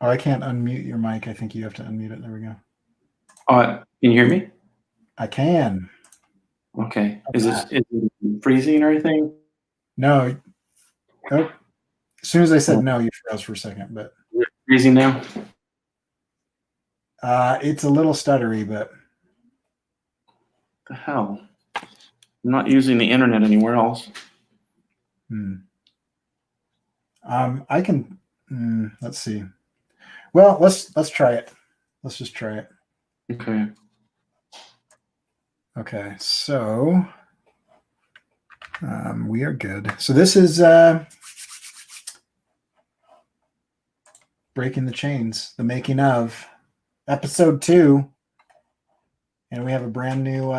I can't unmute your mic. I think you have to unmute it. There we go. Can you hear me? I can. Okay. Is it freezing or anything? No. Oh. As soon as I said no, you froze for a second, but Is it freezing now? It's a little stuttery, but The hell? I'm not using the internet anywhere else. I can. Let's see. Well, let's try it. Let's just try it. Okay. Okay. So we are good. So this is Breaking the Chains, the making of episode 2, and we have a brand new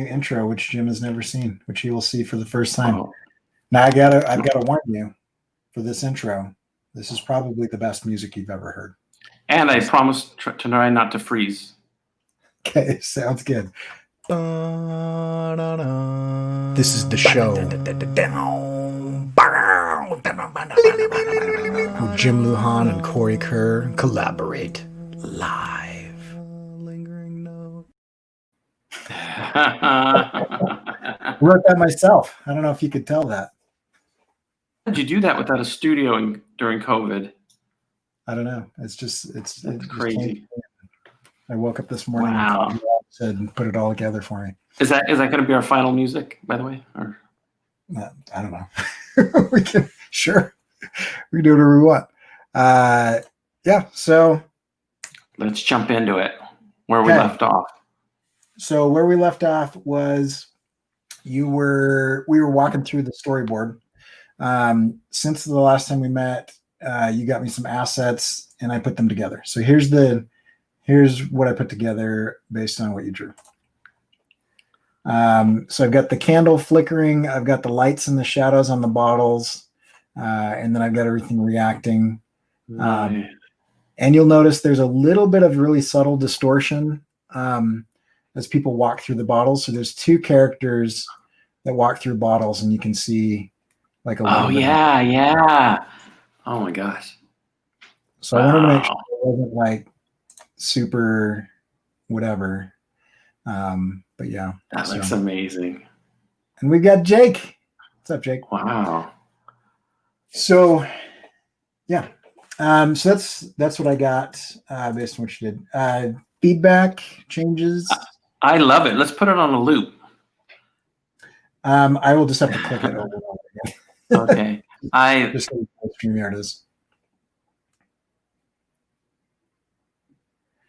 intro which Jim has never seen, which he will see for the first time. Oh. Now I've got to warn you, for this intro, this is probably the best music you've ever heard. And I promise to try not to freeze. Okay, sounds good. This is the show where Jim Lujan and Cory Kerr collaborate live. Wrote that myself. I don't know if you could tell that. How did you do that without a studio during COVID? I don't know. It's crazy. I woke up this morning and said, put it all together for me. Is that going to be our final music, by the way? Or I don't know. We can do whatever we want. Yeah. So let's jump into it. Where we left off. So where we left off was we were walking through the storyboard. Since the last time we met, you got me some assets and I put them together. So here's what I put together based on what you drew. So I've got the candle flickering, I've got the lights and the shadows on the bottles, and then I've got everything reacting. And you'll notice there's a little bit of really subtle distortion as people walk through the bottles. So there's 2 characters that walk through bottles, and you can see like a little bit. Yeah. Oh my gosh. So I wanted to make sure it wasn't like super whatever. But yeah. That looks amazing. And we've got Jake. What's up, Jake? Wow. So yeah. So that's what I got based on what you did. Feedback changes. I love it. Let's put it on a loop. I will just have to click it over and over again. Okay. Just StreamYard is.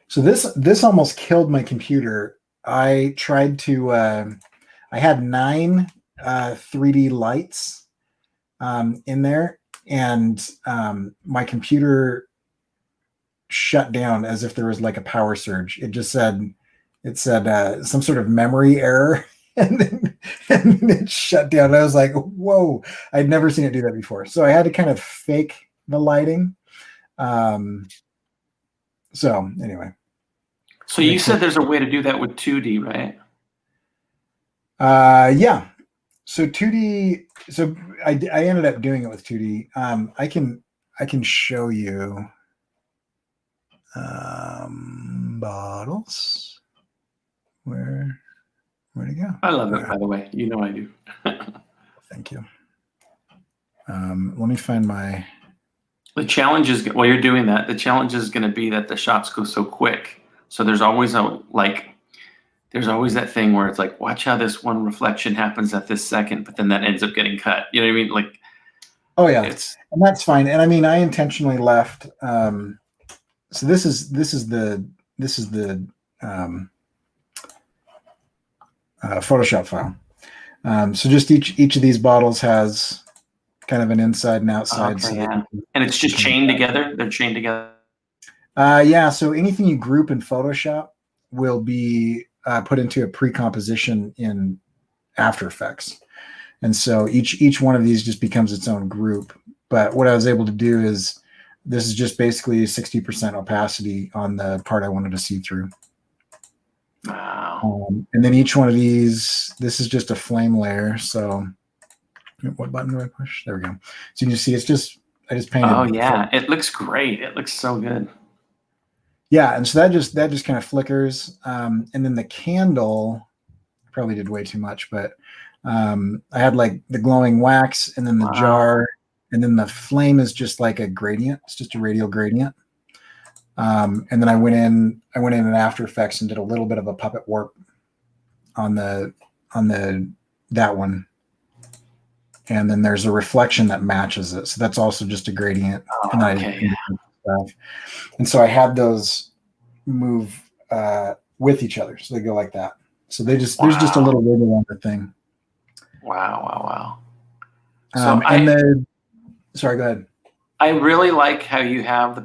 So this almost killed my computer. I tried to. I had 9 3D lights in there, and my computer shut down as if there was like a power surge. It said some sort of memory error, and then it shut down. I was like, whoa, I'd never seen it do that before. So I had to kind of fake the lighting. So anyway. So you said there's a way to do that with 2D, right? Yeah. So 2D. So I ended up doing it with 2D. I can show you bottles. Where'd it go? I love it, by the way. You know I do. Thank you. Let me find my. The challenge is, while you're doing that, the challenge is going to be that the shots go so quick. So there's always that thing where it's like, watch how this one reflection happens at this second, but then that ends up getting cut. You know what I mean? Like, oh yeah, and that's fine. And I mean, I intentionally left. So this is the Photoshop file. So just each of these bottles has kind of an inside and outside. Okay, yeah. And it's just chained together. They're chained together. Yeah. So anything you group in Photoshop will be put into a pre-composition in After Effects, and so each one of these just becomes its own group. But what I was able to do is this is just basically 60% opacity on the part I wanted to see through. Wow. And then each one of these, this is just a flame layer. So what button do I push? There we go. So you can see it's just painted. Oh yeah, it looks great. It looks so good. Yeah, and so that just kind of flickers, and then the candle probably did way too much, but I had like the glowing wax, and then the jar, and then the flame is just like a gradient. It's just a radial gradient. And then I went in After Effects and did a little bit of a puppet warp on that one. And then there's a reflection that matches it. So that's also just a gradient. And Okay. And so I had those move with each other. So they go like that. So there's just a little wiggle on the thing. Wow. Sorry, go ahead. I really like how you have the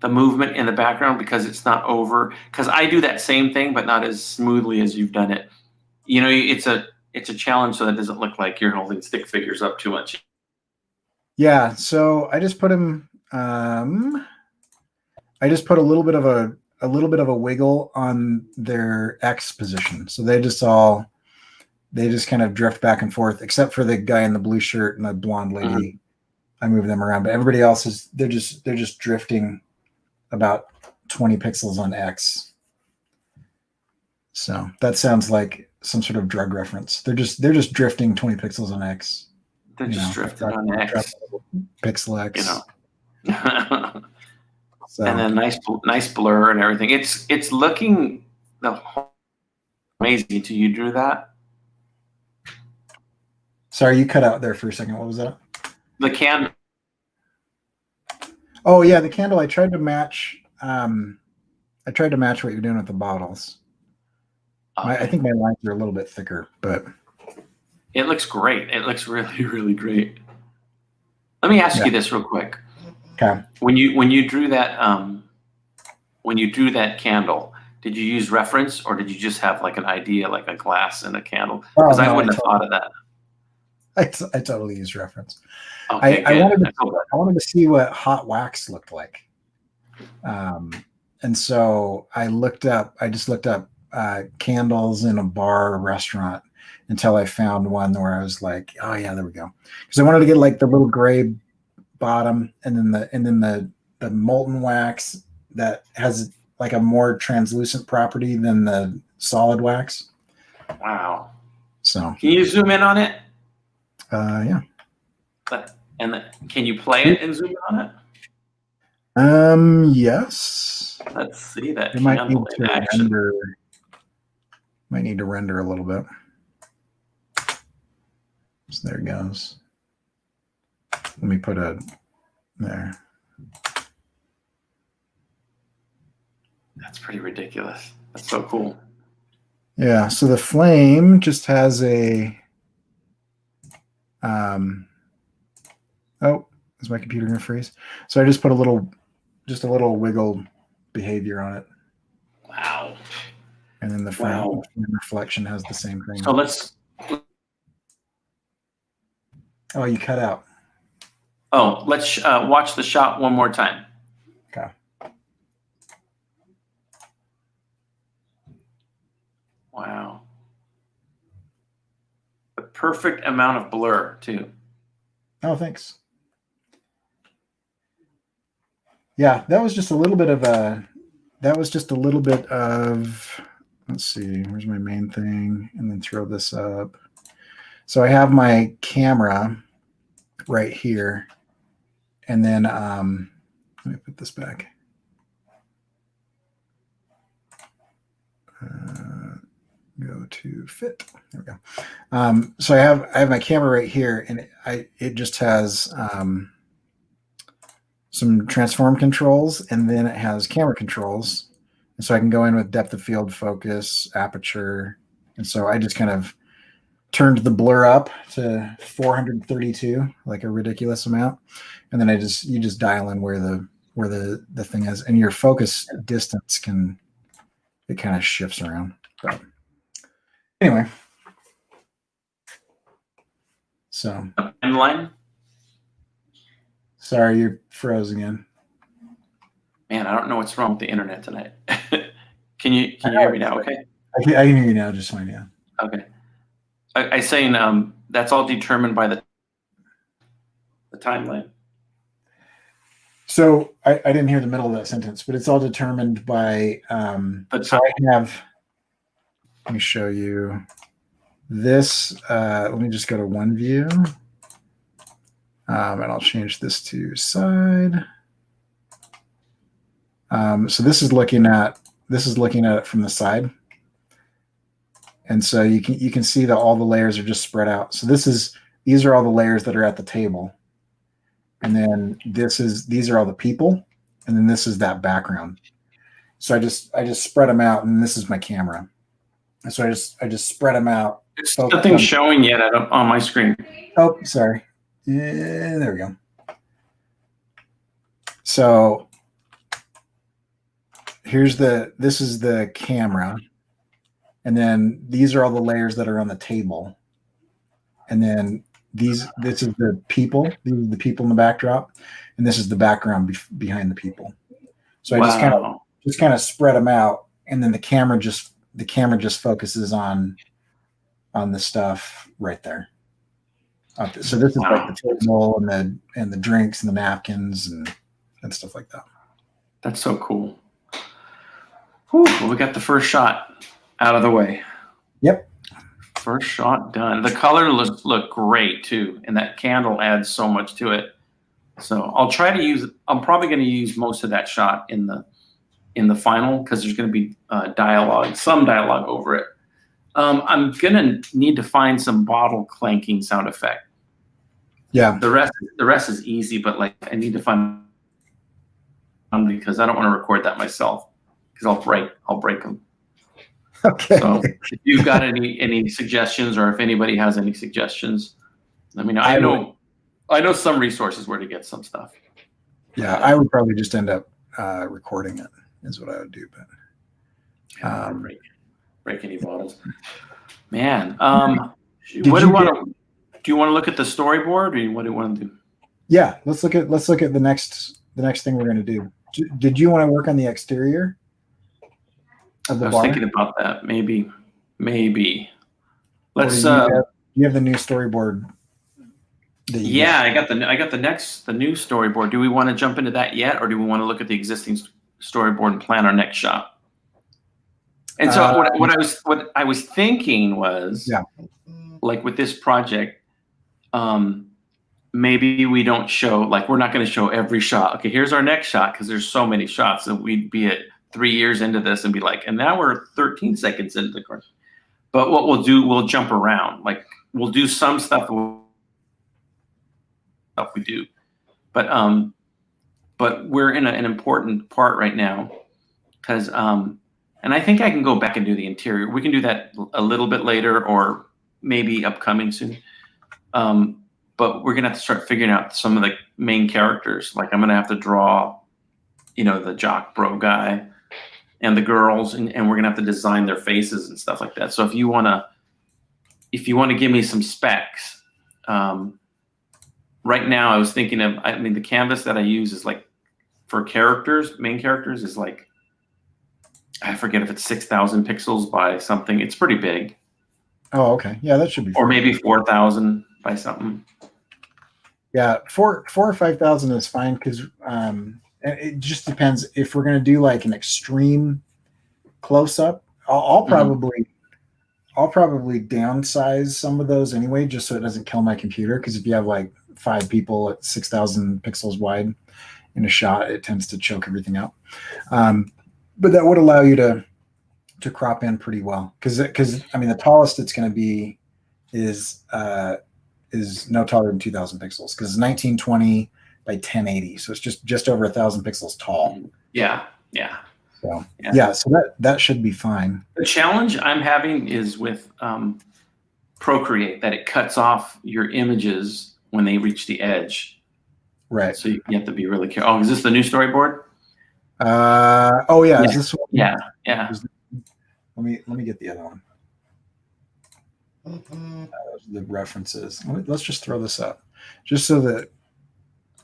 movement in the background, because it's not over. Because I do that same thing, but not as smoothly as you've done it. You know, it's a challenge, so that doesn't look like you're holding stick figures up too much. Yeah, so I just put them. I just put a little bit of a wiggle on their X position, so they just kind of drift back and forth, except for the guy in the blue shirt and the blonde lady. Mm-hmm. I move them around, but everybody else they're just drifting about 20 pixels on X. So that sounds like some sort of drug reference. They're just drifting 20 pixels on X. They're just drifting on X. Pixel X. You know. So. And then nice blur and everything. It's looking amazing. You drew that? Sorry, you cut out there for a second. What was that? The candle. Oh yeah, the candle. I tried to match what you're doing with the bottles. Okay. I think my lines are a little bit thicker, but it looks great. It looks really, really great. Let me ask you this real quick. Okay. When you drew that candle, did you use reference, or did you just have like an idea, like a glass and a candle? Because I wouldn't have thought of that. I totally used reference. Okay, I wanted to see what hot wax looked like, and so I just looked up candles in a bar or restaurant until I found one where I was like, oh yeah, there we go. Because I wanted to get like the little gray bottom, and then the molten wax that has like a more translucent property than the solid wax. Wow. So can you zoom in on it? Yeah. Can you play it and zoom in on it? Yes. Let's see that. Might need to render a little bit. So there it goes. Let me put there. That's pretty ridiculous. That's so cool. Yeah. So the flame just has a. Oh, is my computer gonna freeze? So I just put a little wiggle behavior on it. Wow. And then the flame reflection has the same thing. So let's. Oh, you cut out. Oh, let's watch the shot one more time. Okay. Wow. The perfect amount of blur, too. Oh, thanks. Yeah, that was just a little bit of let's see, where's my main thing? And then throw this up. So I have my camera right here. And then let me put this back. Go to fit. There we go. So I have my camera right here, and it just has some transform controls, and then it has camera controls. And so I can go in with depth of field, focus, aperture. And so I just kind of turned the blur up to 432, like a ridiculous amount. And then you just dial in where the thing is, and your focus distance it kind of shifts around. But anyway. So timeline. Sorry, you froze again. Man, I don't know what's wrong with the internet tonight. Can you hear me now? Okay. I can hear you now just fine. Yeah. Okay. I saying that's all determined by the timeline. So I didn't hear the middle of that sentence, but it's all determined by. So I have. Let me show you this. Let me just go to one view, and I'll change this to side. So this is looking at it from the side, and so you can see that all the layers are just spread out. So these are all the layers that are at the table, and then these are all the people, and then this is that background. So I just spread them out, and this is my camera. And so I just spread them out. It's nothing showing yet on my screen. Oh, sorry. Yeah, there we go. So this is the camera, and then these are all the layers that are on the table, and then this is the people. These are the people in the backdrop, and this is the background behind the people. So I just kind of spread them out, and then the camera just focuses on the stuff right there. So this is like the table and the drinks and the napkins and stuff like that. That's so cool. Whew, well, we got the first shot out of the way. Yep. First shot done. The color look great too, and that candle adds so much to it. So I'm probably going to use most of that shot in the final, because there's going to be some dialogue over it. I'm going to need to find some bottle clanking sound effect. Yeah. The rest is easy, but like I need to find because I don't want to record that myself, because I'll break them. Okay. So if you've got any suggestions, or if anybody has any suggestions, let me know. I know some resources where to get some stuff. Yeah, I would probably just end up recording it, is what I would do. But break any bottles, man. Do you want to look at the storyboard, or what do you want to do? Yeah, let's look at the next thing we're going to do. Did you want to work on the exterior of the bar? I was thinking about that. Maybe. Let's. You have the new storyboard. I got the new storyboard. Do we want to jump into that yet, or do we want to look at the existing storyboard and plan our next shot? And so what I was thinking was, like with this project, maybe we don't show, like we're not going to show every shot. Okay, here's our next shot, because there's so many shots that we'd be at 3 years into this and be like, and now we're 13 seconds into the course. But what we'll do, we'll jump around. Like we'll do some stuff we do, but we're in an important part right now, because and I think I can go back and do the interior. We can do that a little bit later, or maybe upcoming soon. But we're gonna have to start figuring out some of the main characters. Like I'm gonna have to draw, the jock bro guy and the girls, and we're gonna have to design their faces and stuff like that. So if you wanna give me some specs, right now I was thinking of, the canvas that I use is like for main characters is like, I forget if it's 6,000 pixels by something. It's pretty big. Oh, okay. Yeah, that should be. Or maybe 4,000 by something. Yeah, 4,000 or 5,000 is fine, because it just depends if we're going to do like an extreme close up. I'll probably downsize some of those anyway, just so it doesn't kill my computer. Because if you have like 5 people at 6,000 pixels wide in a shot, it tends to choke everything out. But that would allow you to crop in pretty well, because the tallest it's going to be is no taller than 2,000 pixels, because it's 1920 by 1080, so it's just over 1,000 pixels tall. Yeah. So that should be fine. The challenge I'm having is with Procreate, that it cuts off your images when they reach the edge. Right. So you have to be really careful. Oh, is this the new storyboard? Yeah. Is this one? Yeah. Let me get the other one. The references. Let's just throw this up, just so that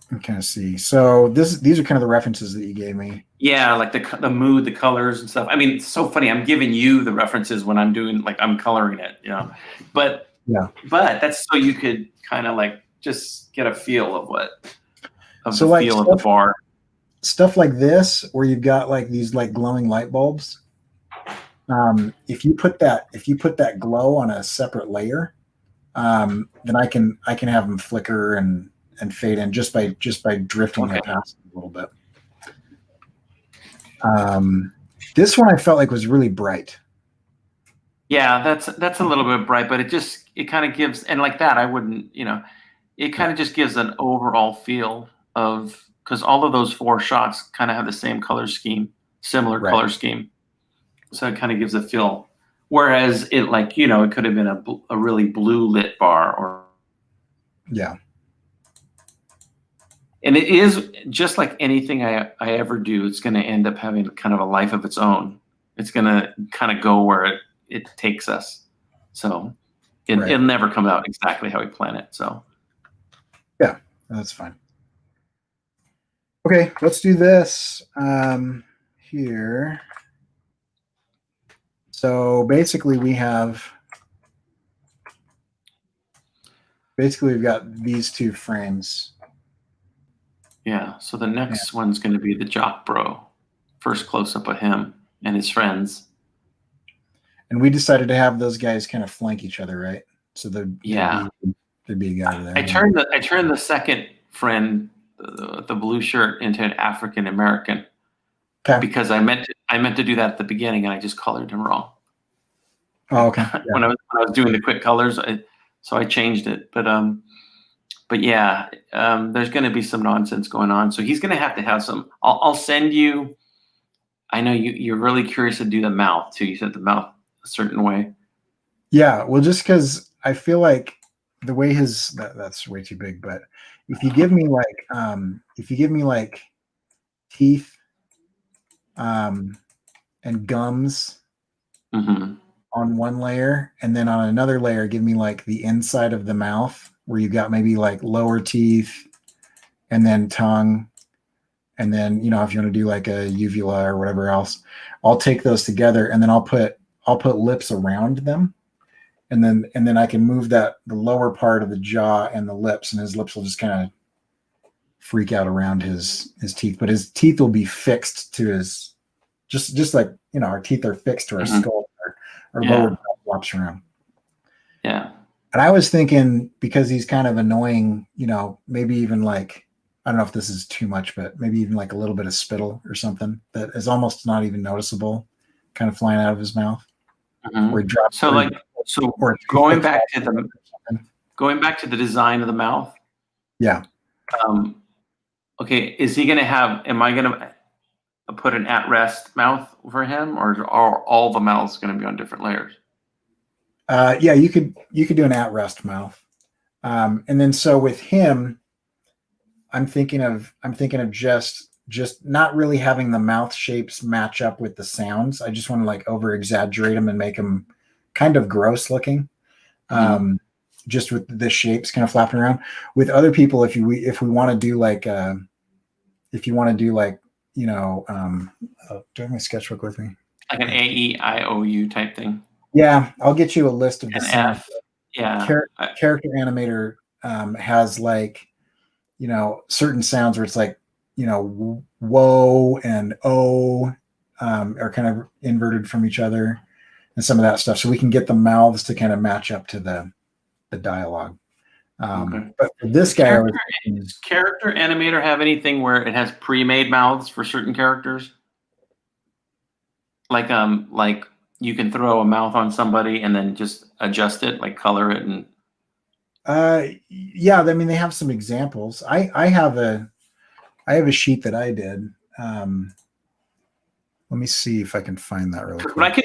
you kind of see. So these are kind of the references that you gave me. Yeah, like the mood, the colors and stuff. It's so funny. I'm giving you the references when I'm doing, like I'm coloring it, But that's so you could kind of like just get a feel of the feel of the bar. stuff like this, where you've got like these like glowing light bulbs. If you put that glow on a separate layer, then I can have them flicker and fade in just by drifting Okay. their past a little bit. This one I felt like was really bright. Yeah, that's a little bit bright, but it kind of gives, and like that, I wouldn't, it kind of just gives an overall feel of, because all of those 4 shots kind of have the same color scheme, similar Right. color scheme. So it kind of gives a feel. Whereas it it could have been a really blue lit bar or. Yeah. And it is just like anything I ever do, it's going to end up having kind of a life of its own. It's going to kind of go where it takes us. So it'll never come out exactly how we plan it. So. Yeah, that's fine. Okay, let's do this here. So basically we've got these 2 frames. Yeah, so the next one's going to be the jock bro. First close up of him and his friends. And we decided to have those guys kind of flank each other, right? So there'd be a guy there. I turned the second friend, the blue shirt, into an African American. Okay. Because I meant to do that at the beginning, and I just colored him wrong. Oh, okay. Yeah. When I was doing the quick colors, so I changed it. But yeah, there's going to be some nonsense going on. So he's going to have some. I'll send you. I know you're really curious to do the mouth too. You said the mouth a certain way. Yeah, well, just because I feel like the way that's way too big. But if you give me like teeth, and gums on one layer, and then on another layer, give me like the inside of the mouth where you got maybe like lower teeth, and then tongue, and then if you want to do like a uvula or whatever else, I'll take those together, and then I'll put lips around them. And then I can move the lower part of the jaw and the lips, and his lips will just kind of freak out around his teeth. But his teeth will be fixed to his, just like our teeth are fixed to our skull, our lower jaw flops around. Yeah. And I was thinking, because he's kind of annoying, maybe even like, I don't know if this is too much, but maybe even like a little bit of spittle or something that is almost not even noticeable, kind of flying out of his mouth. Where he drops. So going back to the design of the mouth. Yeah. Okay. Is he going to have? Am I going to put an at-rest mouth for him, or are all the mouths going to be on different layers? Yeah, you could do an at-rest mouth, and then so with him, I'm thinking of just not really having the mouth shapes match up with the sounds. I just want to like over exaggerate them and make them kind of gross looking, just with the shapes kind of flapping around. With other people, if we want to do like, do I have my sketchbook with me? Like an A-E-I-O-U type thing. Yeah, I'll get you a list of the sounds. F. Yeah. Character Animator has like, certain sounds where it's like, whoa and oh are kind of inverted from each other, and some of that stuff, so we can get the mouths to kind of match up to the dialogue. But for this guy, does Character Animator have anything where it has pre-made mouths for certain characters? Like you can throw a mouth on somebody and then just adjust it, like color it and. Yeah, I mean, they have some examples. I have a sheet that I did. Let me see if I can find that really quick. What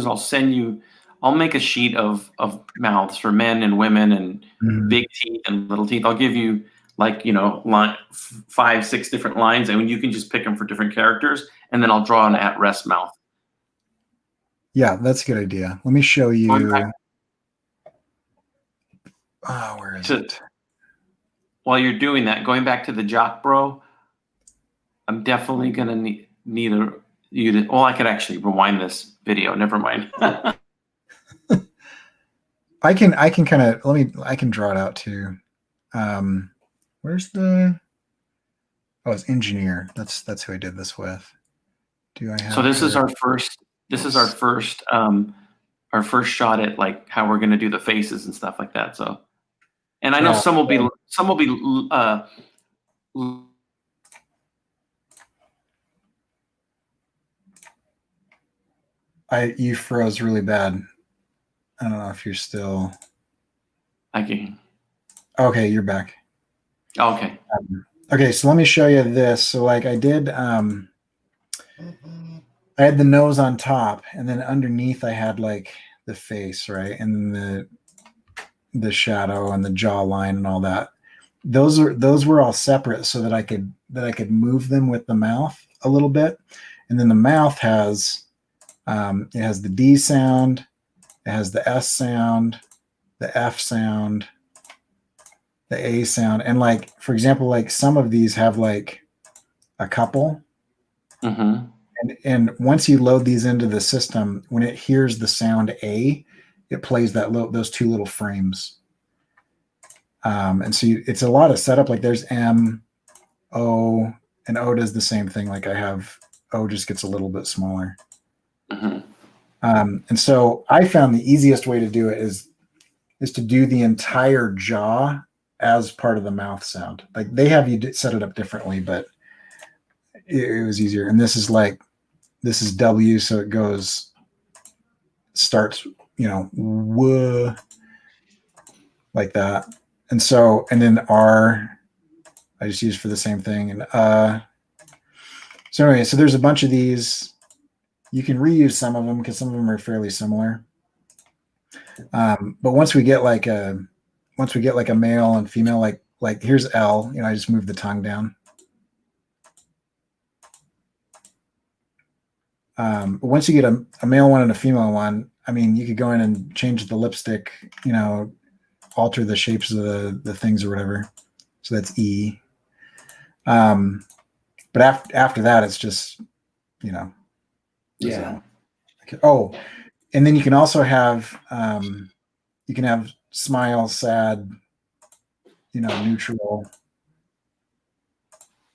I'll send you. I'll make a sheet of mouths for men and women and big teeth and little teeth. I'll give you 5-6 different lines, and you can just pick them for different characters, and then I'll draw an at-rest mouth. Yeah, that's a good idea. Let me show you. Where is it? While you're doing that, going back to the jock bro, I'm definitely gonna need you to. Well, I could actually rewind this video. Never mind. I can kind of I can draw it out too. Where's the? Oh, it's engineer. That's who I did this with. Do I have? So this is her? our first. This is our first shot at like how we're going to do the faces and stuff like that. So, and I know Yeah, some will be you froze really bad. I don't know if you're still. Okay. Okay, you're back. Okay. Okay, so let me show you this. So like I did, I had the nose on top, and then underneath I had like the face, right, and the shadow and the jawline and all that. Those were all separate so that I could move them with the mouth a little bit, and then the mouth has it has the D sound, it has the S sound, the F sound, the A sound, and like for example, like some of these have like a couple. Mm-hmm. And once you load these into the system, when it hears the sound A, it plays those two little frames. And so it's a lot of setup. Like there's M, O, and O does the same thing. Like I have O just gets a little bit smaller. Mm-hmm. And so I found the easiest way to do it is to do the entire jaw as part of the mouth sound. Like they have you set it up differently, but it was easier. And this is W, so it starts, whoa, like that. And then R, I just use for the same thing. And so anyway, so there's a bunch of these. You can reuse some of them because some of them are fairly similar. But once we get like a male and female, like here's L, I just move the tongue down. But once you get a male one and a female one, I mean, you could go in and change the lipstick, alter the shapes of the things or whatever. So that's E. But after that, it's just, Yeah. Okay. Oh, and then you can also have smile, sad, neutral,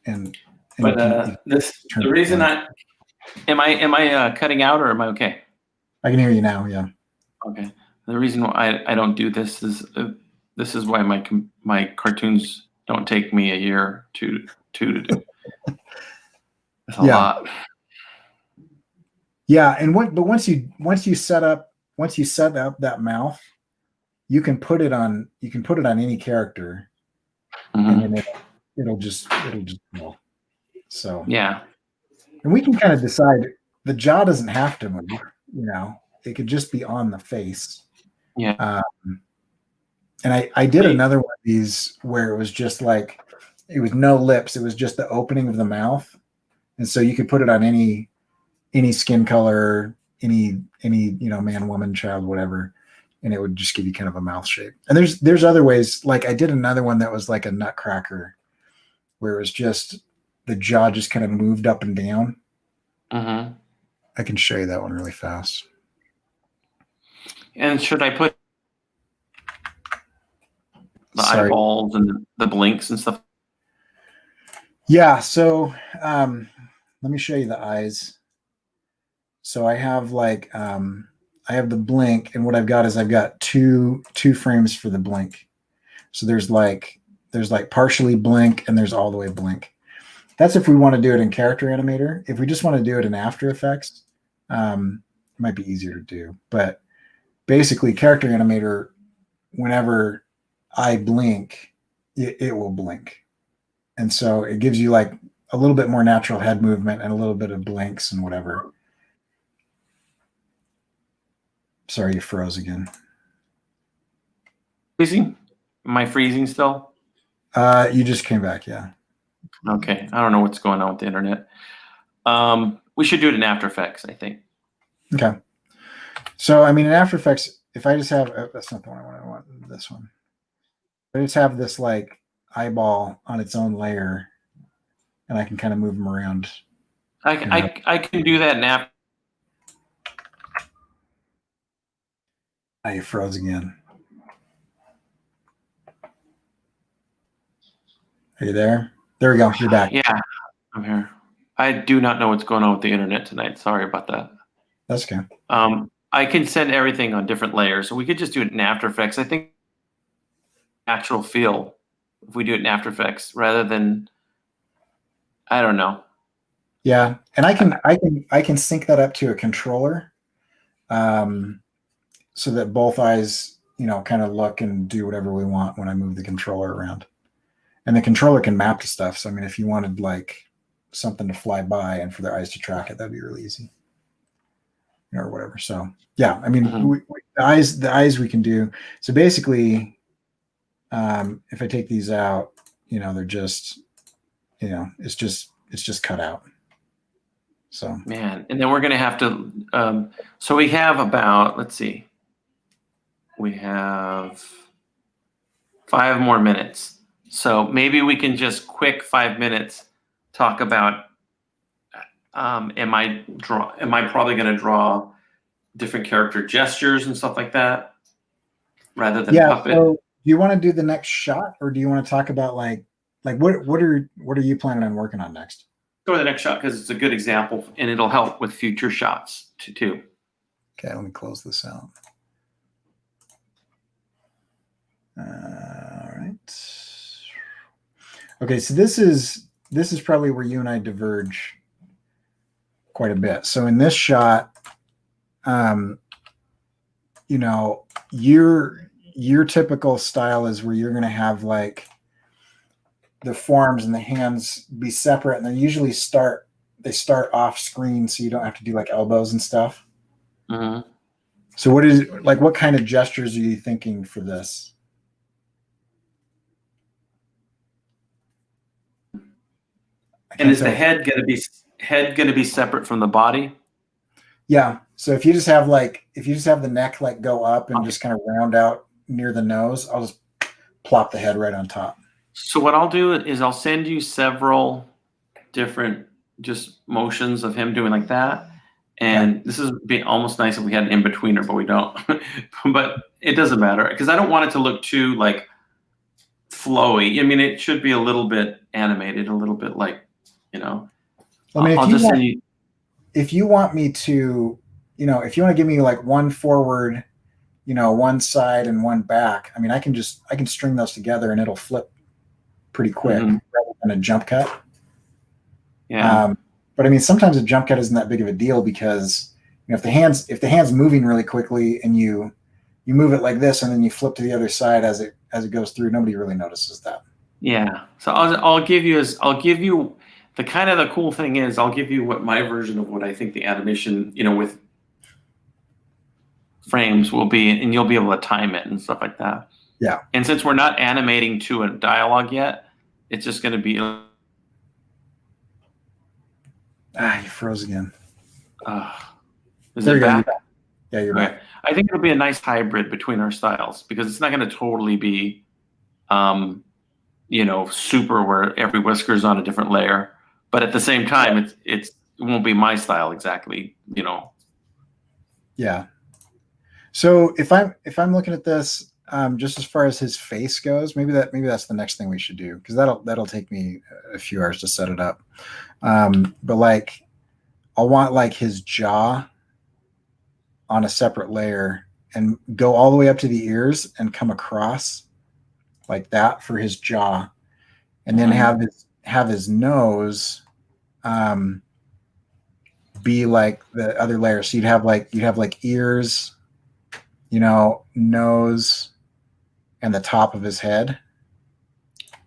and But turn the reason on. am I cutting out or am I okay? I can hear you now. Yeah. Okay. The reason why I don't do this is why my cartoons don't take me a year or two to do. It's a lot. Yeah, and but once you set up that mouth, you can put it on any character, Mm-hmm. and then it'll just roll. So yeah, and we can kind of decide the jaw doesn't have to move. It could just be on the face. yeah. And I did another one of these where it was just like it was no lips. It was just the opening of the mouth, and so you could put it on any skin color, any man, woman, child, whatever, and it would just give you kind of a mouth shape. And there's other ways. Like I did another one that was like a nutcracker, where it was just the jaw just kind of moved up and down. Mm-hmm. I can show you that one really fast. And should I put the eyeballs and the blinks and stuff? Yeah. So let me show you the eyes. So I have I have the blink, and what I've got is I've got two frames for the blink. So there's partially blink and there's all the way blink. That's if we want to do it in Character Animator. If we just want to do it in After Effects, it might be easier to do. But basically, Character Animator, whenever I blink, it will blink. And so it gives you like a little bit more natural head movement and a little bit of blinks and whatever. Sorry, you froze again. Freezing? Am I freezing still? You just came back, yeah. Okay. I don't know what's going on with the internet. We should do it in After Effects, I think. Okay. So, I mean, in After Effects, if I just have, that's not the one I want, this one. I just have this like eyeball on its own layer, and I can kind of move them around. I can do that in After. You froze again. Are you there? There we go. You're back. Yeah, I'm here. I do not know what's going on with the internet tonight. Sorry about that. That's okay. I can send everything on different layers, so we could just do it in After Effects. I think natural feel if we do it in After Effects rather than, I don't know. Yeah, and I can sync that up to a controller, so that both eyes, kind of look and do whatever we want when I move the controller around. And the controller can map to stuff. So I mean, if you wanted like something to fly by and for their eyes to track it, that'd be really easy, or whatever. So yeah, I mean, the eyes we can do. So basically, if I take these out, they're just, it's just cut out. So man, and then we're gonna have to. So we have about, let's see, we have 5 more minutes. So maybe we can just quick 5 minutes talk about. Am I probably going to draw different character gestures and stuff like that rather than puppet? So do you want to do the next shot, or do you want to talk about like what are you planning on working on next? Go to the next shot because it's a good example and it'll help with future shots too. Okay, let me close this out. All right. Okay, so this is probably where you and I diverge quite a bit. So in this shot, your typical style is where you're going to have like the forearms and the hands be separate, and they usually start off screen, so you don't have to do like elbows and stuff. Mm-hmm. So what kind of gestures are you thinking for this? And is the head going to be separate from the body? Yeah. So if you just have the neck like go up and just kind of round out near the nose, I'll just plop the head right on top. So what I'll do is I'll send you several different just motions of him doing like that. And this is be almost nice if we had an in-betweener, but we don't. But it doesn't matter because I don't want it to look too like flowy. I mean, it should be a little bit animated, a little bit like, I mean, if you want me to, if you want to give me like one forward, one side and one back, I mean, I can string those together and it'll flip pretty quick rather than a jump cut. Yeah. But I mean, sometimes a jump cut isn't that big of a deal because if the hand's moving really quickly and you move it like this and then you flip to the other side as it goes through, nobody really notices that. Yeah. So I'll give you the kind of the cool thing is I'll give you what my version of what I think the animation, with frames will be, and you'll be able to time it and stuff like that. Yeah. And since we're not animating to a dialogue yet, it's just going to be. You froze again. Is it back? Yeah, you're back. I think it'll be a nice hybrid between our styles because it's not going to totally be, super where every whisker is on a different layer. But at the same time, it won't be my style exactly, Yeah. So if I'm looking at this, just as far as his face goes, maybe that's the next thing we should do because that'll take me a few hours to set it up. But like, I'll want like his jaw on a separate layer and go all the way up to the ears and come across like that for his jaw, and then have his nose be like the other layer. So you'd have like ears, nose, and the top of his head.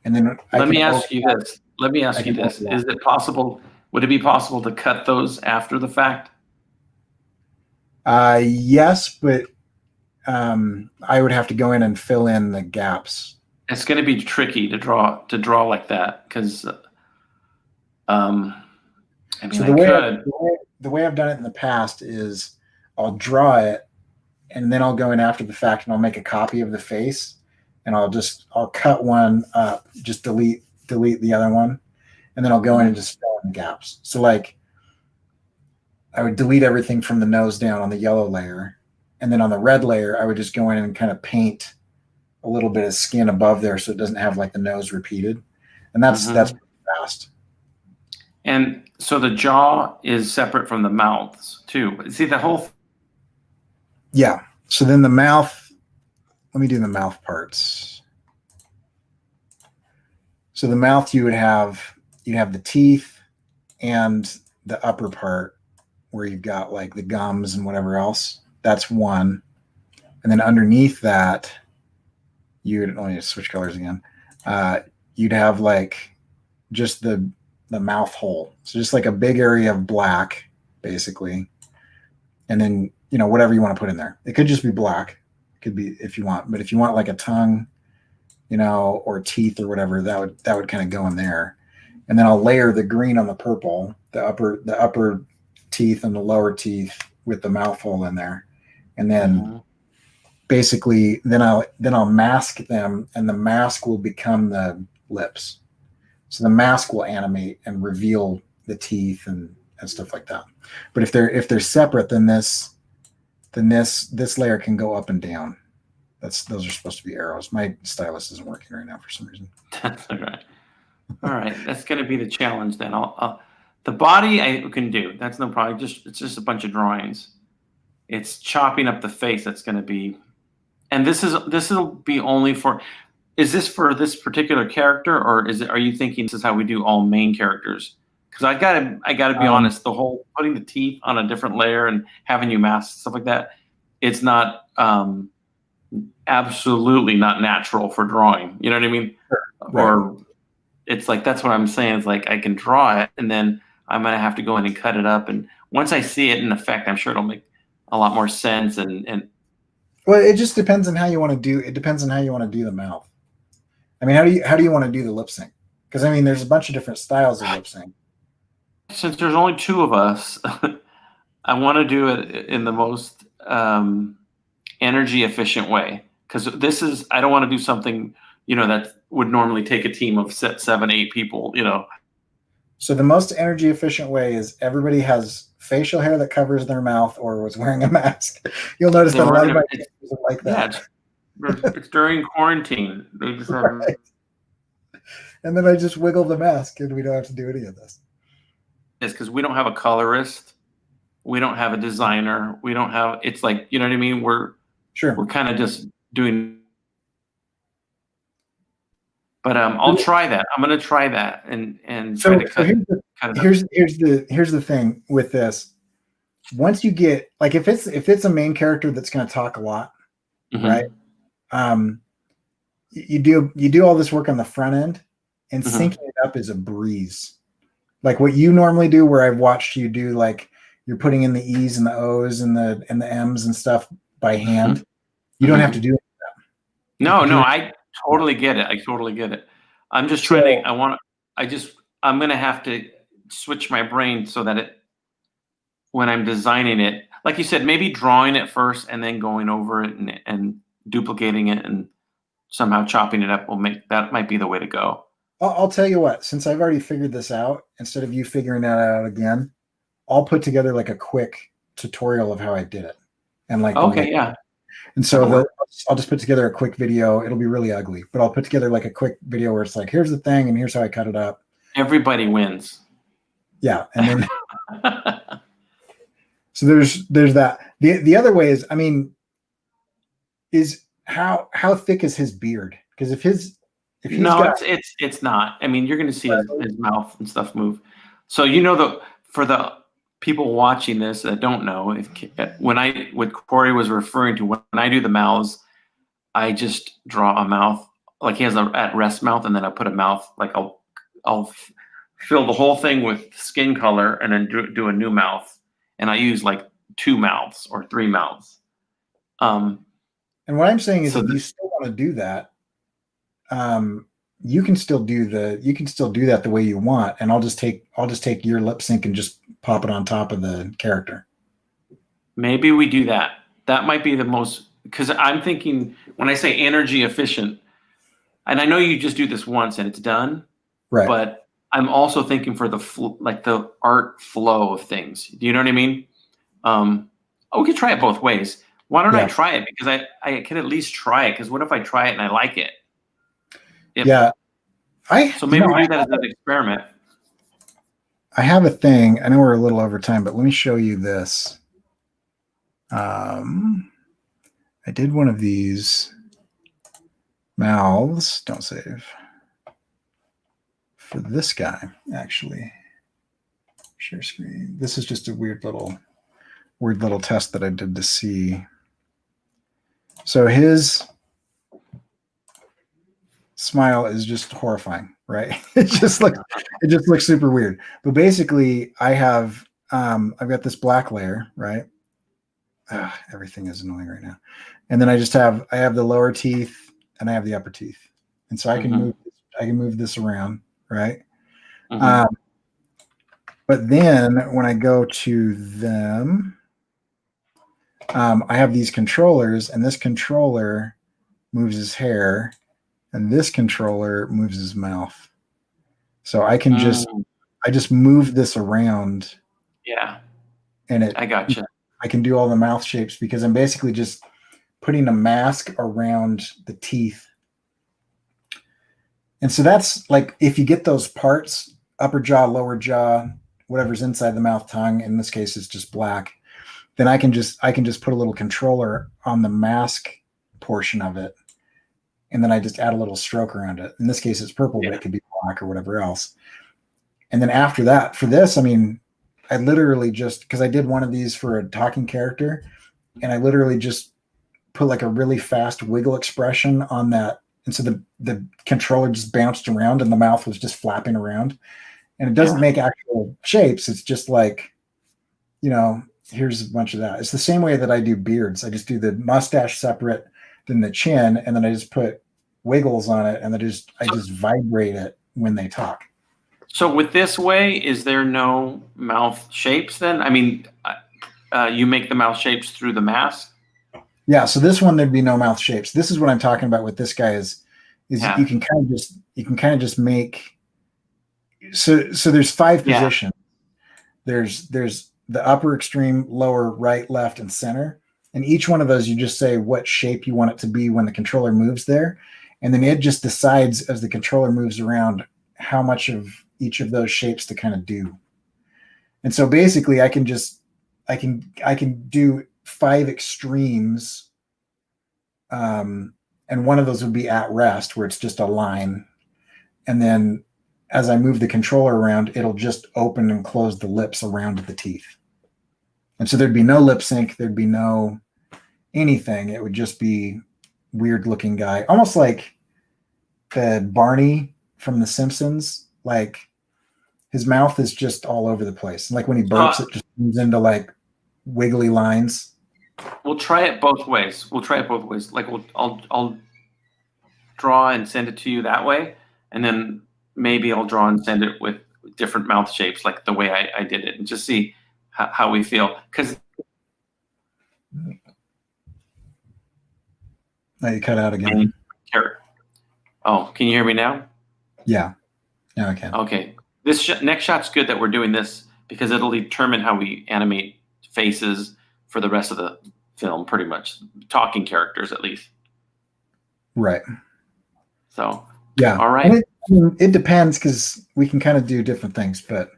And then let me ask you this. Is it possible? Would it be possible to cut those after the fact? Yes, but I would have to go in and fill in the gaps. It's going to be tricky to draw like that because, the way I've done it in the past is I'll draw it and then I'll go in after the fact and I'll make a copy of the face and I'll cut one up, just delete the other one, and then I'll go in and just fill in the gaps. So like I would delete everything from the nose down on the yellow layer, and then on the red layer I would just go in and kind of paint a little bit of skin above there so it doesn't have like the nose repeated, and that's fast. And so the jaw is separate from the mouths too. See the whole. Yeah. So then the mouth, let me do the mouth parts. So the mouth, you'd have the teeth and the upper part where you've got like the gums and whatever else. That's one. And then underneath that, let me switch colors again. You'd have like just the mouth hole. So just like a big area of black, basically. And then, whatever you want to put in there. It could just be black. It could be if you want, but if you want like a tongue, or teeth or whatever, that would kind of go in there. And then I'll layer the green on the purple, the upper teeth and the lower teeth with the mouth hole in there. And then basically then I'll mask them, and the mask will become the lips. So the mask will animate and reveal the teeth and stuff like that. But if they're separate, then this layer can go up and down. Those are supposed to be arrows. My stylus isn't working right now for some reason. That's all right. All right, that's going to be the challenge then. The body I can do. That's no problem. It's just a bunch of drawings. It's chopping up the face that's going to be. And this will be only for. Is this for this particular character, or are you thinking this is how we do all main characters? Because I gotta be honest. The whole putting the teeth on a different layer and having you mask stuff like that, it's not absolutely not natural for drawing. You know what I mean? Sure. Right. Or it's like that's what I'm saying. It's like I can draw it, and then I'm gonna have to go in and cut it up. And once I see it in effect, I'm sure it'll make a lot more sense. And well, it just depends on how you want to do. It depends on how you want to do the mouth. I mean, how do you want to do the lip sync? Because I mean, there's a bunch of different styles of lip sync. Since there's only two of us, I want to do it in the most energy efficient way. Because I don't want to do something, that would normally take a team of 7, 8 people, So the most energy efficient way is everybody has facial hair that covers their mouth or was wearing a mask. You'll notice that a lot of my characters are like that. Yeah, it's during quarantine. They just have, right. And then I just wiggle the mask, and we don't have to do any of this. It's because we don't have a colorist, we don't have a designer, we don't have. It's like, you know what I mean. We're kind of just doing. But I'll try that. I'm going to try that and try to cut. Here's the thing with this. Once you get like if it's a main character that's going to talk a lot, right? You do all this work on the front end, and syncing it up is a breeze. Like what you normally do, where I've watched you do, like you're putting in the E's and the O's and the M's and stuff by hand. You don't have to do it. No, I totally get it. I totally get it. I'm just trying to. I'm going to have to switch my brain so that when I'm designing it, like you said, maybe drawing it first and then going over it and duplicating it and somehow chopping it up that might be the way to go. I'll tell you what, since I've already figured this out, instead of you figuring that out again, I'll put together like a quick tutorial of how I did it. And like, okay, yeah. And so I'll just put together a quick video. It'll be really ugly, but I'll put together like a quick video where it's like, here's the thing, and here's how I cut it up. Everybody wins. Yeah. And then, so there's that. The other way is, I mean, is how thick is his beard? Because if he's it's not. I mean, you're going to see his mouth and stuff move. So for the people watching this that don't know, what Cory was referring to, when I do the mouths, I just draw a mouth like he has a at rest mouth, and then I put a mouth like I'll fill the whole thing with skin color and then do a new mouth, and I use like 2 mouths or 3 mouths. And what I'm saying is, if you still want to do that, you can still do that the way you want, and I'll just take your lip sync and just pop it on top of the character. Maybe we do that. That might be the most, because I'm thinking when I say energy efficient, and I know you just do this once and it's done, right? But I'm also thinking for the art flow of things. Do you know what I mean? We could try it both ways. Why don't I try it? Because I can at least try it. Because what if I try it and I like it? So maybe we do that as an experiment. I have a thing. I know we're a little over time, but let me show you this. I did one of these mouths. Don't save. For this guy, actually. Share screen. This is just a weird little test that I did to see. So his smile is just horrifying, right? It just looks super weird. But basically, I've got this black layer, right? Everything is annoying right now. And then I have the lower teeth and I have the upper teeth, and so I can move this around, right? But then when I go to them, I have these controllers, and this controller moves his hair, and this controller moves his mouth. So I can just move this around. Yeah. And I gotcha. I can do all the mouth shapes because I'm basically just putting a mask around the teeth. And so that's like, if you get those parts, upper jaw, lower jaw, whatever's inside the mouth, tongue, in this case it's just black, then I can just put a little controller on the mask portion of it. And then I just add a little stroke around it. In this case, it's purple, but it could be black or whatever else. And then after that, for this, I mean, I literally just, because I did one of these for a talking character, and I literally just put like a really fast wiggle expression on that. And so the controller just bounced around and the mouth was just flapping around. And it doesn't make actual shapes. It's just like, here's a bunch of that. It's the same way that I do beards. I just do the mustache separate than the chin, and then I just put wiggles on it, and I just vibrate it when they talk. So with this way, is there no mouth shapes then? I mean, you make the mouth shapes through the mask? Yeah, so this one there'd be no mouth shapes. This is what I'm talking about with this guy is you can kind of just make, so there's 5 positions. There's the upper extreme, lower, right, left, and center. And each one of those, you just say what shape you want it to be when the controller moves there. And then it just decides as the controller moves around how much of each of those shapes to kind of do. And so basically I can do 5 extremes. And one of those would be at rest, where it's just a line. And then as I move the controller around, it'll just open and close the lips around the teeth. And so there'd be no lip sync. There'd be no anything. It would just be weird looking guy. Almost like the Barney from The Simpsons. Like his mouth is just all over the place. And like when he burps, it just moves into like wiggly lines. We'll try it both ways. Like I'll draw and send it to you that way. And then maybe I'll draw and send it with different mouth shapes, like the way I did it, and just see how we feel. Because now you cut out again. Kerr. Oh, can you hear me now? Yeah, now I can. Okay, this next shot's good that we're doing this, because it'll determine how we animate faces for the rest of the film, pretty much talking characters at least. Right. So yeah. All right. And it depends, because we can kind of do different things, but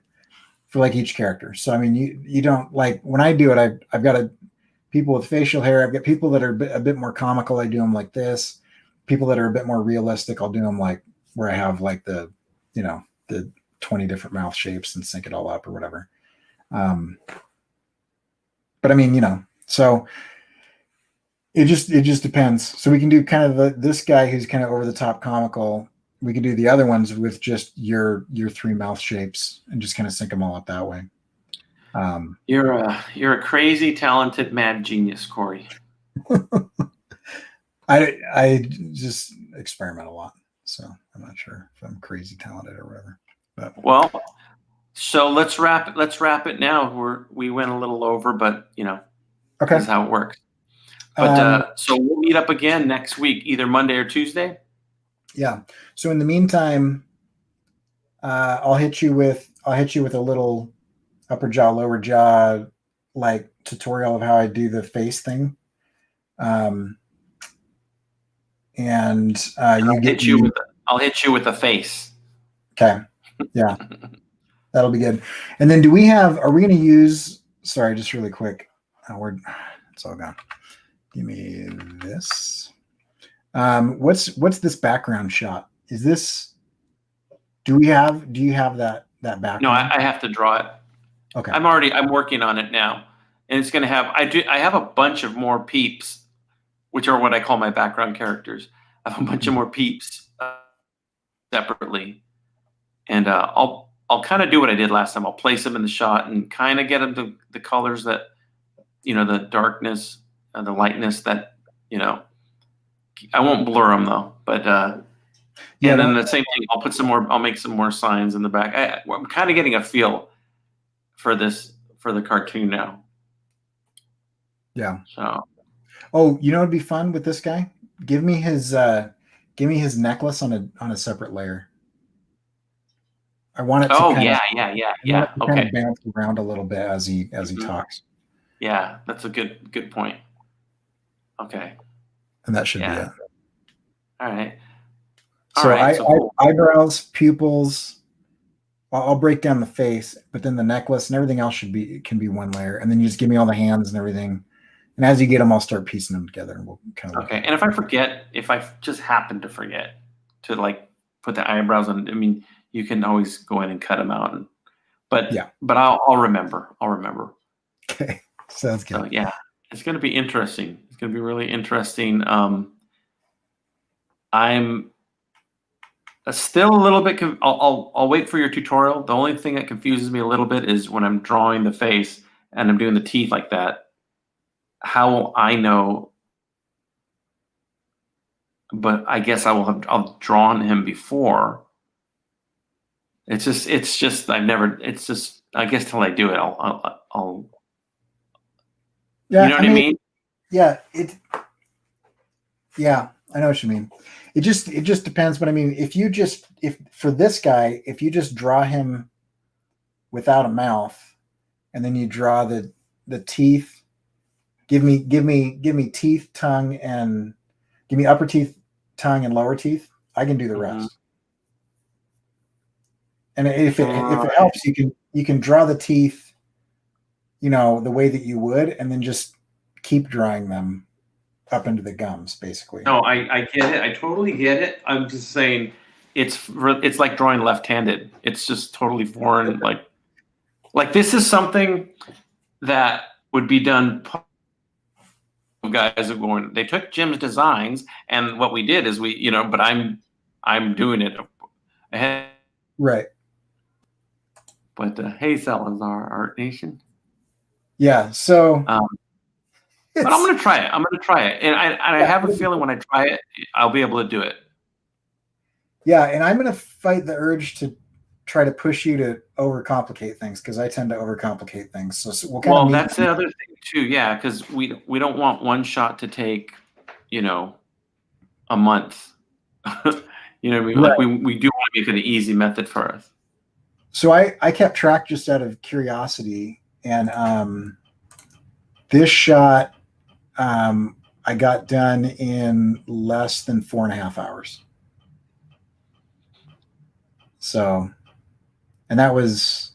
for like each character. So I mean, you don't, like when I do it, I've got people with facial hair. I've got people that are a bit more comical. I do them like this. People that are a bit more realistic, I'll do them like where I have like the 20 different mouth shapes and sync it all up or whatever. But I mean, so it just depends. So we can do kind of this guy who's kind of over the top comical. We can do the other ones with just your 3 mouth shapes and just kind of sync them all up that way. You're a crazy talented mad genius, Cory. I just experiment a lot, so I'm not sure if I'm crazy talented or whatever. But well, so let's wrap it now. We went a little over, but okay, this is how it works. But so we'll meet up again next week, either Monday or Tuesday. Yeah. So in the meantime, I'll hit you with a little upper jaw, lower jaw, like tutorial of how I do the face thing. And I'll hit you with a face. Okay. Yeah. That'll be good. And then are we going to use, sorry, just really quick. It's all gone. Give me this. What's this background shot? Is this, do you have that background? No, I have to draw it. Okay. I'm working on it now. And it's going to have, I have a bunch of more peeps, which are what I call my background characters. I have a bunch of more peeps separately. And I'll kind of do what I did last time. I'll place them in the shot and kind of get them to the colors that, the darkness and the lightness that, I won't blur them though. But and then the same thing, I'll make some more signs in the back. I'm kind of getting a feel for the cartoon now. Yeah. So. Oh, it'd be fun with this guy? Give me his necklace on a separate layer. I want it to yeah. Okay. Kind of bounce around a little bit as he talks. Yeah, that's a good point. Okay. And that should be it. All right. So eyebrows, pupils. I'll break down the face, but then the necklace and everything else can be one layer, and then you just give me all the hands and everything. And as you get them, I'll start piecing them together, and we'll kind of. Okay. And if I just happen to forget to put the eyebrows on, I mean, you can always go in and cut them out. But I'll remember. Okay. Sounds good. So, yeah, it's going to be interesting. It's going to be really interesting. I'm still a little bit. I'll wait for your tutorial. The only thing that confuses me a little bit is when I'm drawing the face and I'm doing the teeth like that. How will I know? But I guess I'll drawn him before. It's just I've never. It's just I guess till I do it, I'll. Yeah, you know what I mean? Yeah, I know what you mean. It just depends, but I mean, if for this guy, if you just draw him without a mouth, and then you draw the teeth, give me teeth, tongue, and give me upper teeth, tongue, and lower teeth. I can do the rest. And if it helps, you can draw the teeth, the way that you would, and then just keep drawing them up into the gums, basically. No, I get it. I totally get it. I'm just saying it's like drawing left-handed. It's just totally foreign. Like this is something that would be done. Guys are going. They took Jim's designs, and what we did is but I'm doing it ahead. Right. But hey, Salazar, Art Nation. Yeah. So. But I'm going to try it. And I have a feeling when I try it, I'll be able to do it. Yeah, and I'm going to fight the urge to try to push you to overcomplicate things, because I tend to overcomplicate things. So we'll that's the other thing too. Yeah, because we don't want one shot to take, a month. You know what I mean? Right. Like we do want to make it an easy method for us. So I kept track just out of curiosity, and this shot I got done in less than 4.5 hours. So, and that was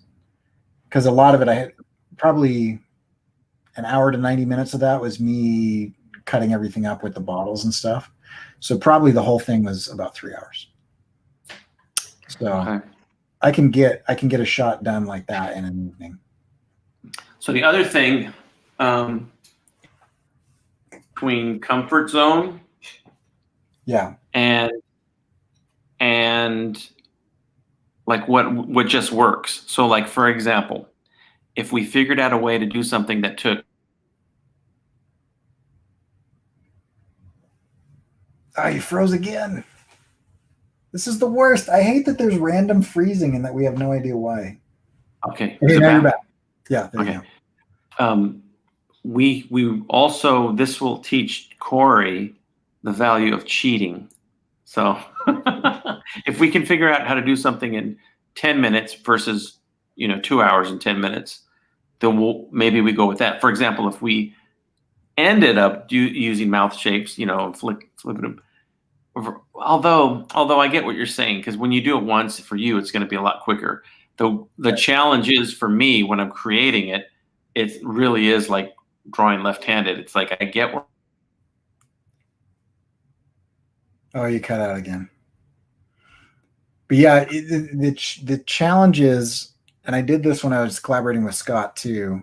because a lot of it, I had probably an hour to 90 minutes of that was me cutting everything up with the bottles and stuff. So probably the whole thing was about 3 hours. So okay. I can get a shot done like that in an evening. So the other thing, between comfort zone, and like what just works. So like, for example, if we figured out a way to do something that took. Oh, you froze again. This is the worst. I hate that there's random freezing and that we have no idea why. Okay. Okay, now you're back. Yeah. There you go. We also, this will teach Cory the value of cheating. So if we can figure out how to do something in 10 minutes versus 2 hours and 10 minutes, then maybe we go with that. For example, if we ended up using mouth shapes, flipping them. Although I get what you're saying, because when you do it once, for you it's going to be a lot quicker. The challenge is for me when I'm creating it, it really is like drawing left-handed. It's like I get where. Oh, you cut out again. But yeah, the challenge is, and I did this when I was collaborating with Scott too.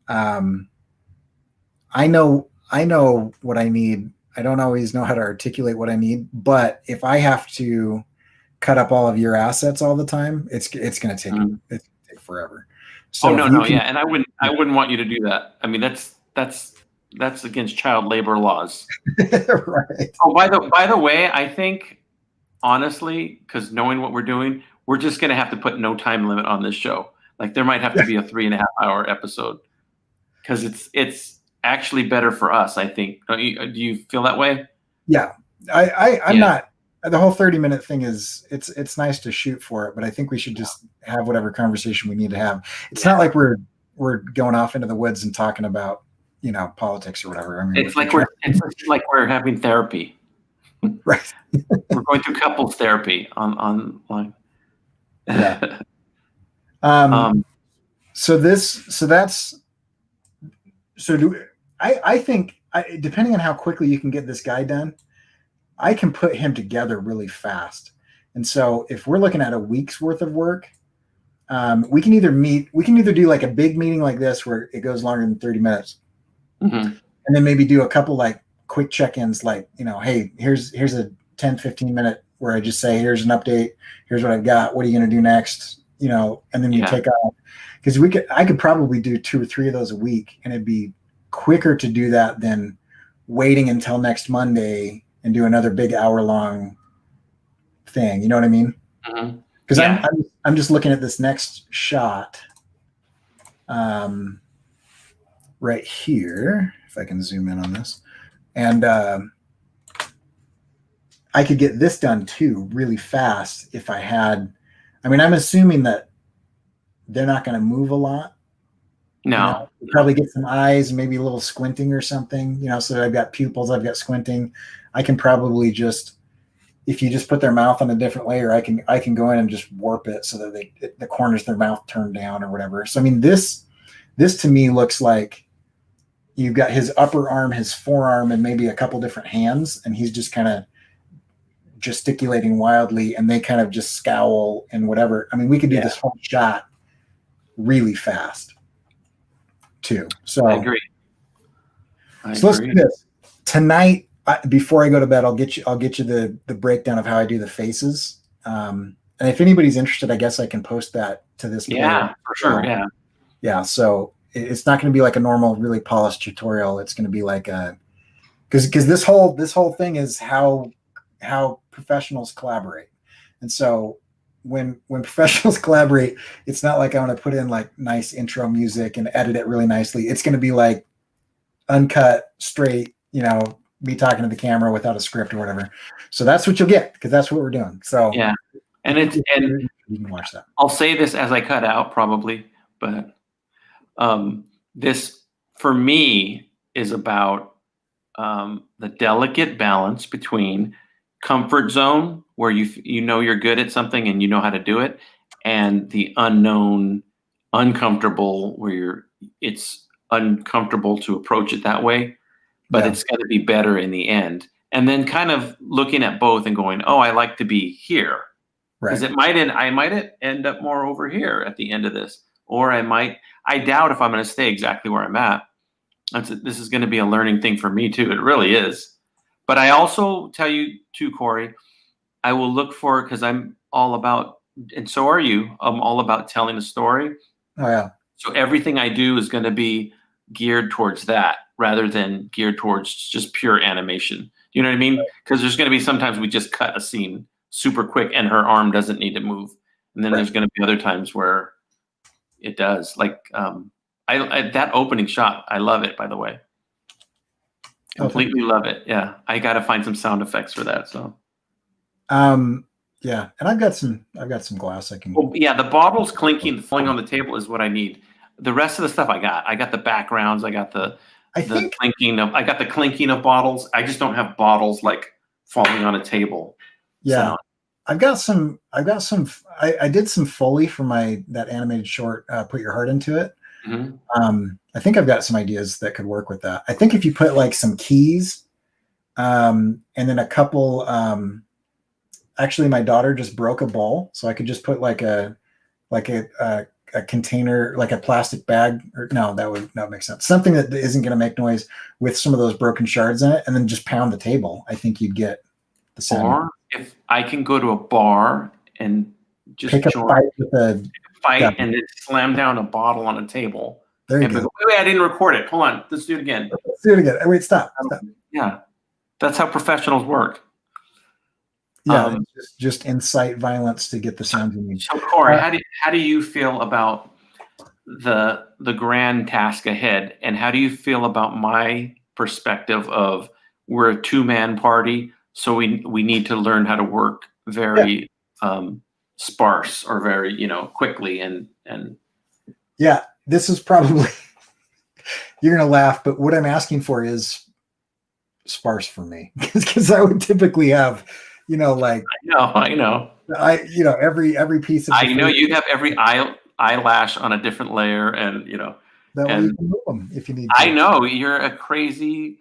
I know what I need. I don't always know how to articulate what I need, but if I have to cut up all of your assets all the time, it's going to take forever. So no, yeah, and I wouldn't want you to do that. I mean, that's against child labor laws. Right. Oh, by the way, I think honestly, because knowing what we're doing, we're just going to have to put no time limit on this show. Like there might have to be a 3.5-hour episode because it's actually better for us. I think. Do you feel that way? Yeah, I'm not. The whole 30-minute thing is it's nice to shoot for it, but I think we should just have whatever conversation we need to have. It's not like we're going off into the woods and talking about politics or whatever. I mean, it's like we're having therapy. Right. We're going through couples therapy online. Yeah. I think depending on how quickly you can get this guy done, I can put him together really fast. And so if we're looking at a week's worth of work, we can either do like a big meeting like this where it goes longer than 30 minutes. Mm-hmm. And then maybe do a couple like quick check-ins, like, hey, here's a 10-15 minute where I just say, here's an update, here's what I've got, what are you going to do next, and then you take off. Because I could probably do 2 or 3 of those a week, and it'd be quicker to do that than waiting until next Monday and do another big hour-long thing. You know what I mean? Because I'm just looking at this next shot right here, if I can zoom in on this. And I could get this done too really fast if I had. I mean, I'm assuming that they're not going to move a lot. No. Probably get some eyes, maybe a little squinting or something, so I've got pupils, I've got squinting. I can probably if you just put their mouth on a different layer, I can go in and just warp it so that the corners of their mouth turn down or whatever. So, I mean, this to me looks like you've got his upper arm, his forearm, and maybe a couple different hands, and he's just kind of gesticulating wildly, and they kind of just scowl and whatever. I mean, we could do this whole shot really fast too. So I agree. So let's do this tonight. Before I go to bed, I'll get you the breakdown of how I do the faces. And if anybody's interested, I guess I can post that to this. Yeah, for sure. Yeah. So it's not going to be like a normal, really polished tutorial. It's going to be like because this whole thing is how professionals collaborate. And so when professionals collaborate, it's not like I want to put in like nice intro music and edit it really nicely. It's going to be like uncut, straight, me talking to the camera without a script or whatever. So that's what you'll get, because that's what we're doing. So yeah. And you can watch that. I'll say this as I cut out probably, but this for me is about the delicate balance between comfort zone, where you're good at something and you know how to do it, and the unknown, uncomfortable, where it's uncomfortable to approach it that way, but it's going to be better in the end. And then kind of looking at both and going, oh, I like to be here, because I might end up more over here at the end of this, or I doubt if I'm going to stay exactly where I'm at. This is going to be a learning thing for me too. It really is. But I also tell you too, Cory, I will look for, because I'm all about, and so are you, I'm all about telling a story. Oh yeah. So everything I do is going to be geared towards that rather than geared towards just pure animation. You know what I mean? Because there's going to be sometimes we just cut a scene super quick and her arm doesn't need to move. And then there's going to be other times where it does. Like I that opening shot, I love it, by the way. Completely love it. Yeah. I got to find some sound effects for that. So yeah, and I've got some glass I can. Well, yeah, the bottles clinking, falling on the table is what I need. The rest of the stuff I got the backgrounds, I got the clinking of bottles. I just don't have bottles like falling on a table. Yeah. So. I've got some. I did some Foley for that animated short. Put Your Heart Into It. Mhm. I think I've got some ideas that could work with that. I think if you put like some keys, and then a couple. Actually, my daughter just broke a bowl, so I could just put like a container, like a plastic bag, or no, that would not make sense. Something that isn't going to make noise with some of those broken shards in it, and then just pound the table. I think you'd get the sound. Or if I can go to a bar and just Pick a join fight with a fight and then slam down a bottle on a table. There you and go. Go, wait, I didn't record it. Hold on, let's do it again. Let's do it again. Wait, stop. Yeah, that's how professionals work. Yeah, just incite violence to get the sound you need. So, Cory, how do you feel about the grand task ahead, and how do you feel about my perspective of we're a two-man party, so we need to learn how to work very sparse or very quickly and yeah, this is probably you're gonna laugh, but what I'm asking for is sparse for me because I would typically have like I know every piece of you'd have every eyelash on a different layer and that way you can move them if you need to. I know you're a crazy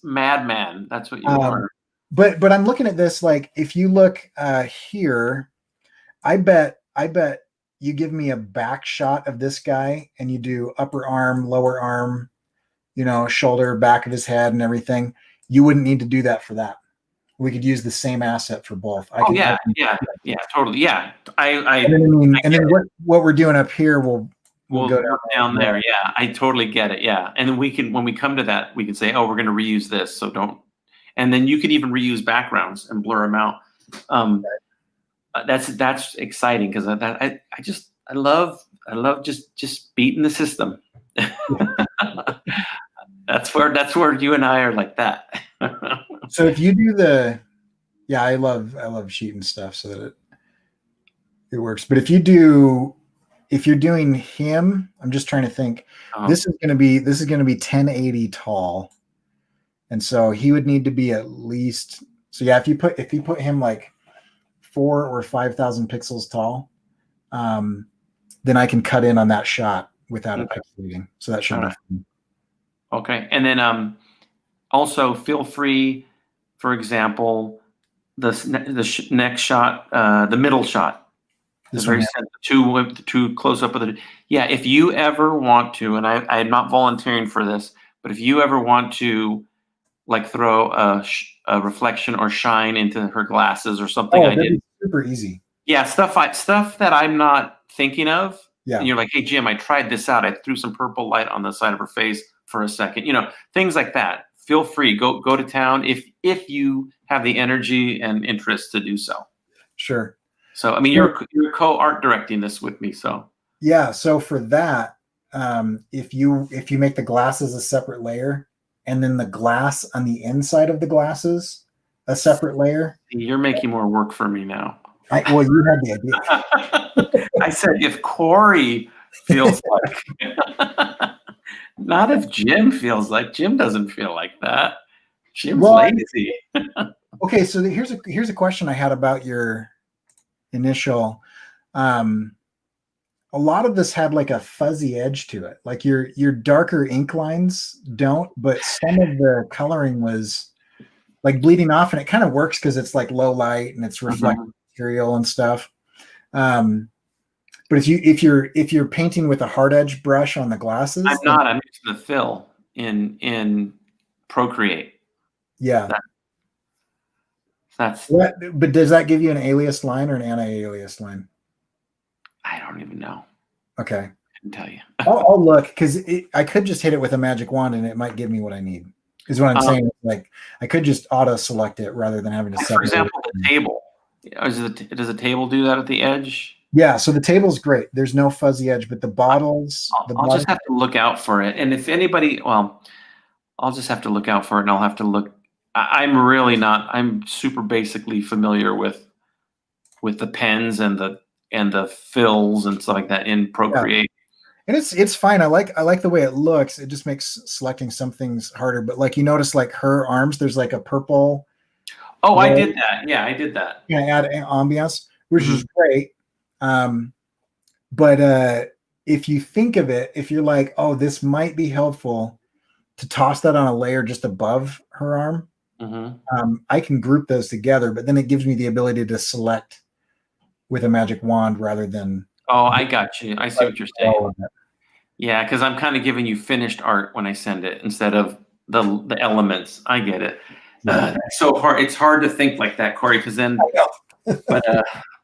madman. That's what you are. But I'm looking at this like if you look here, I bet you give me a back shot of this guy and you do upper arm, lower arm, shoulder, back of his head and everything. You wouldn't need to do that for that. We could use the same asset for both. Yeah, totally. Yeah. And then what we're doing up here we'll go down there. Yeah, I totally get it. Yeah. And then when we come to that, we can say, oh, we're going to reuse this. So don't, and then you can even reuse backgrounds and blur them out. That's exciting because I love just beating the system. That's where you and I are like that. So if you do I love sheeting stuff so that it works. But if you're doing him, I'm just trying to think. This is going to be 1080 tall, and so he would need to be at least. So yeah, if you put him like 4,000 or 5,000 pixels tall, then I can cut in on that shot without it pixelating. So that should be fun. Okay, and then also feel free, for example, the next shot, the middle shot. The two close up of the. Yeah, if you ever want to, and I'm not volunteering for this, but if you ever want to, like throw a reflection or shine into her glasses or something, I did. Super easy. Yeah, stuff that I'm not thinking of. Yeah. And you're like, hey Jim, I tried this out. I threw some purple light on the side of her face for a second. Things like that. Feel free, go to town if you have the energy and interest to do so. Sure. So I mean, you're co-art directing this with me, so. Yeah. So for that, if you make the glasses a separate layer, and then the glass on the inside of the glasses a separate layer. You're making more work for me now. Well, you had the idea. I said if Cory feels like. Not if Jim feels like. Jim doesn't feel like that. Jim's lazy. Okay, so here's a question I had about your initial. A lot of this had like a fuzzy edge to it. Like your darker ink lines don't, but some of the coloring was like bleeding off, and it kind of works because it's like low light and it's reflective material and stuff. But if you're painting with a hard edge brush on the glasses, I'm not. I'm using the fill in Procreate. Yeah. That's. But does that give you an alias line or an anti-alias line? I don't even know. Okay. I can tell you. I'll look because I could just hit it with a magic wand and it might give me what I need. Is what I'm saying. Like I could just auto select it rather than having to. For example, the table. Does the table do that at the edge? Yeah, so the table's great. There's no fuzzy edge, but the bottles. I'll just have to look out for it. And if anybody, I'll just have to look out for it, and I'll have to look. I'm really not. I'm super basically familiar with the pens and the fills and stuff like that in Procreate. Yeah. And it's fine. I like the way it looks. It just makes selecting some things harder. But like you notice, like her arms, there's like a purple. Oh, I did that. Yeah, I did that. Yeah, add ambiance, which is Mm-hmm. great. But if you think of it, if you're like, oh, this might be helpful to toss that on a layer just above her arm, Mm-hmm. I can group those together, but then it gives me the ability to select with a magic wand rather than Oh, I got you. I see what you're saying. all of it. Yeah, because I'm kind of giving you finished art when I send it instead of the elements. I get it. Yeah. It's so hard. It's hard to think like that, Cory, because then, but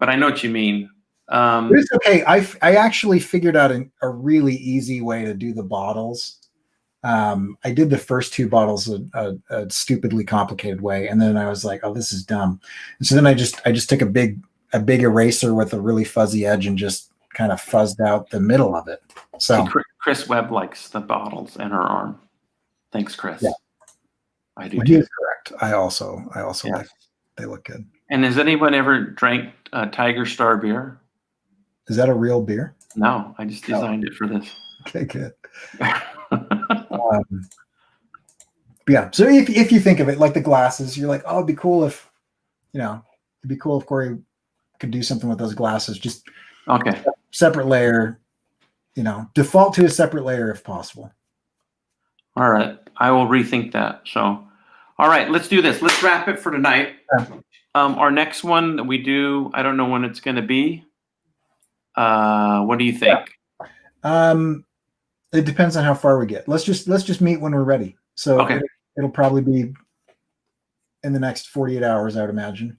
I know what you mean. But it's okay. I actually figured out a really easy way to do the bottles. I did the first two bottles a stupidly complicated way, and then I was like, "Oh, this is dumb." And so then I just took a big eraser with a really fuzzy edge and just kind of fuzzed out the middle of it. So See, Chris Webb likes the bottles and her arm. Thanks, Chris. Yeah. I do he too. is correct. I also Yes. like they look good. And has anyone ever drank Tiger Star beer? Is that a real beer? No, I just designed it for this. Okay, good. Yeah. So if you think of it like the glasses, you're like, oh, it'd be cool if, it'd be cool if Cory could do something with those glasses. Just Okay. separate layer, default to a separate layer if possible. All right. I will rethink that. So, all right, let's do this. Let's wrap it for tonight. Our next one that we do, I don't know when it's going to be. What do you think? It depends on how far we get. Let's just meet when we're ready. So Okay. It'll probably be in the next 48 hours, I would imagine.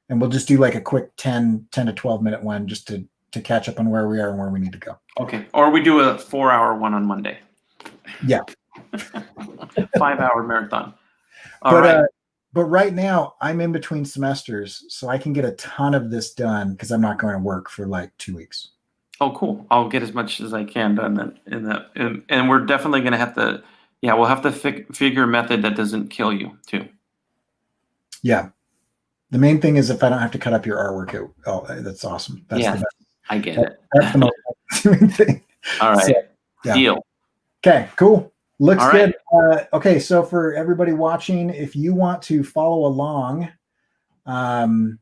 And we'll just do like a quick 10 to 12 minute one just to catch up on where we are and where we need to go. Okay. Or we do a 4-hour one on Monday. Yeah. 5-hour marathon. All right. But right now I'm in between semesters, so I can get a ton of this done because I'm not going to work for like 2 weeks. Oh, cool. I'll get as much as I can done in that. And we're definitely going to have to, we'll have to figure a method that doesn't kill you too. Yeah. The main thing is if I don't have to cut up your artwork, that's awesome. That's the best. I get it. That's the most important thing. All right. So, Deal. Okay, cool. Looks All good. right. Okay, so for everybody watching, if you want to follow along, I'm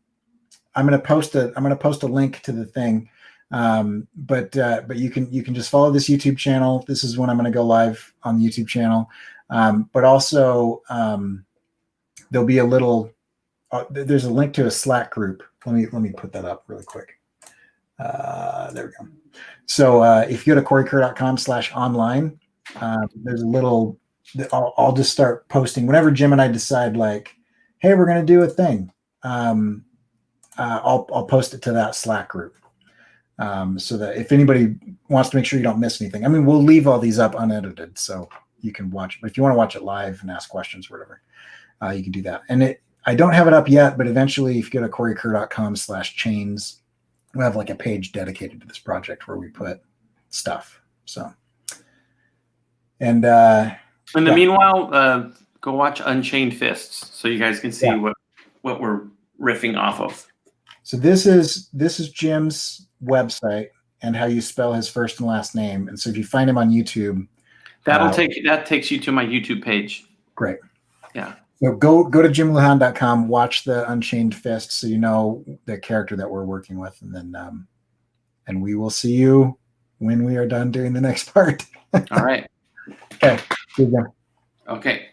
going to post a link to the thing. But you can just follow this YouTube channel. This is when I'm going to go live on the YouTube channel. But also there'll be a little. There's a link to a Slack group. Let me put that up really quick. There we go. So if you go to corykerr.com/online, there's a little. I'll just start posting whenever Jim and I decide like, hey, we're going to do a thing. I'll post it to that Slack group. So that if anybody wants to make sure you don't miss anything, I mean, we'll leave all these up unedited, so you can watch it. But if you want to watch it live and ask questions or whatever, you can do that. And I don't have it up yet, but eventually if you go to corykerr.com/chains, we'll have like a page dedicated to this project where we put stuff. So, and in the meanwhile, go watch Unchained Fists so you guys can see what we're riffing off of. So this is Jim's website and how you spell his first and last name. And so if you find him on YouTube, that takes you to my YouTube page. Great. Yeah. So go to jimlujan.com, watch the Unchained Fist so you know the character that we're working with, and then and we will see you when we are done doing the next part. All right. Okay. See you again. Okay.